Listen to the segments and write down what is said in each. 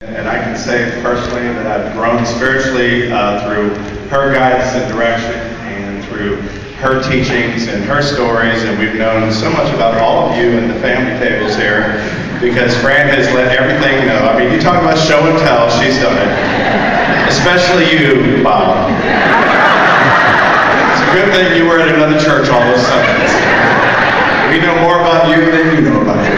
And I can say personally that I've grown spiritually through her guidance and direction and through her teachings and her stories, and we've known so much about all of you and the family tables here because Fran has let everything know. I mean, you talk about show and tell, she's done it. Especially you, Bob. It's a good thing you were at another church all those Sundays. We know more about you than you know about you.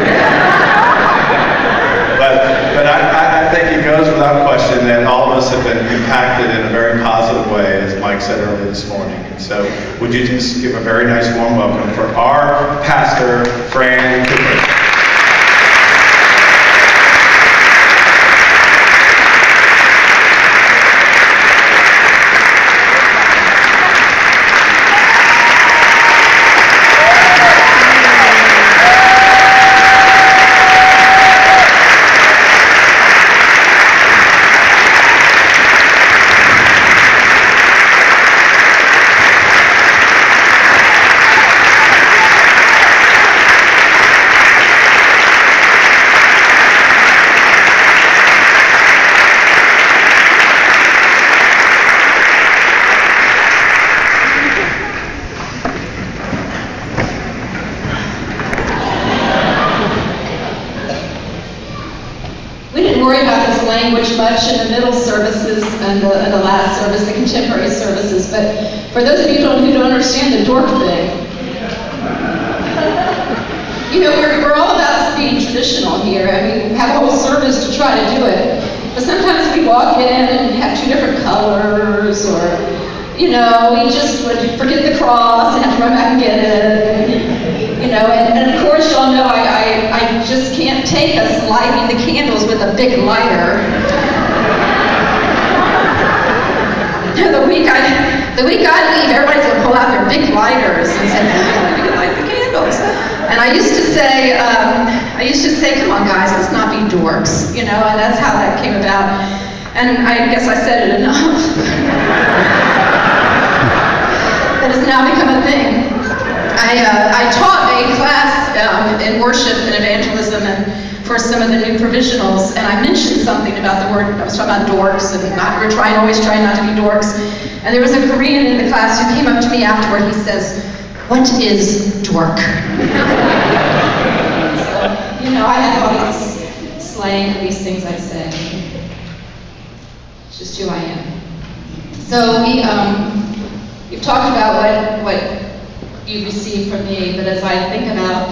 But I think it goes without question that all of us have been impacted in a very positive way, as Mike said earlier this morning. And so, would you just give a very nice warm welcome for our pastor, Fran. Much in the middle services and the last service, the contemporary services, but for those of you who don't understand the dork thing, you know, we're all about being traditional here. I mean, we have a whole service to try to do it, but sometimes we walk in and have two different colors, or, you know, we just would forget the cross and have to run back and get it, you know, and of course y'all know I just can't take us lighting the candles with a big lighter. The week I leave, everybody's going to pull out their big lighters and say, "We can light the candles." And I used to say, "Come on, guys, let's not be dorks," you know. And that's how that came about. And I guess I said it enough. That has now become a thing. I taught a class in worship and evangelism and for some of the new provisionals, and I mentioned something about the word. I was talking about dorks, and we're always trying not to be dorks. And there was a Korean in the class who came up to me afterward. He says, "What is dork?" So, you know, I have all these slang, these things I say. It's just who I am. So we've talked about what you received from me, but as I think about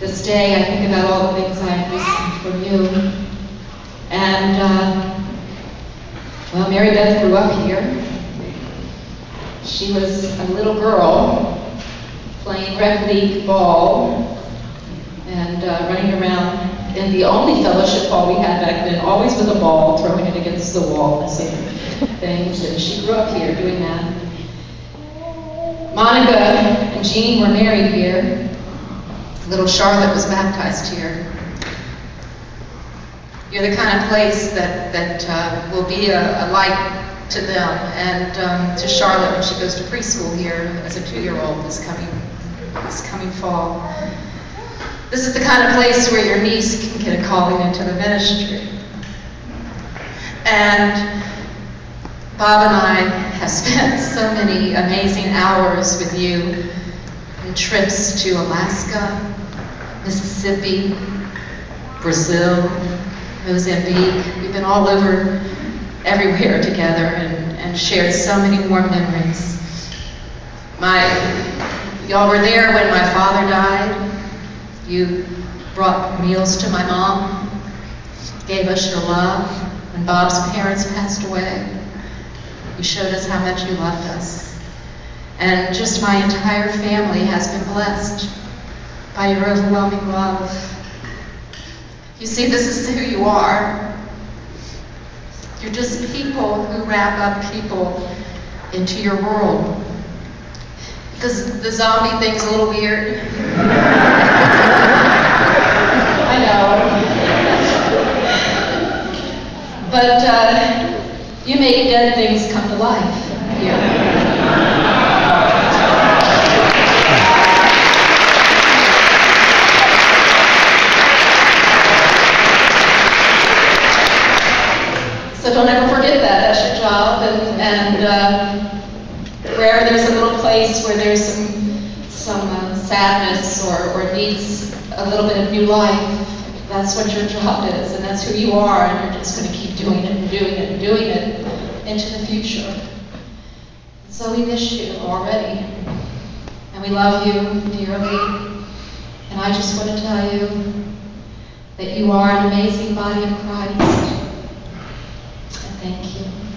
this day, I think about all the things I've received from you. And, well, Mary Beth grew up here. She was a little girl playing rec league ball and running around in the only fellowship hall we had back then, always with a ball, throwing it against the wall and some things. And she grew up here doing that. Monica and Jean were married here. Little Charlotte was baptized here. You're the kind of place that will be a light to them and to Charlotte when she goes to preschool here as a 2-year-old this coming fall. This is the kind of place where your niece can get a calling into the ministry. And Bob and I have spent so many amazing hours with you and trips to Alaska, Mississippi, Brazil, Mozambique. We've been all over everywhere together and shared so many warm memories. Y'all were there when my father died. You brought meals to my mom, gave us your love. When Bob's parents passed away, you showed us how much you loved us. And just my entire family has been blessed by your overwhelming love. You see, this is who you are. You're just people who wrap up people into your world. The zombie thing's a little weird. I know. But you make dead things come to life here. So don't ever forget that. That's your job. And wherever there's a little place where there's some sadness or needs a little bit of new life, that's what your job is, and that's who you are, and you're just going to keep doing it and doing it and doing it into the future. So we miss you already, and we love you dearly, and I just want to tell you that you are an amazing body of Christ, and thank you.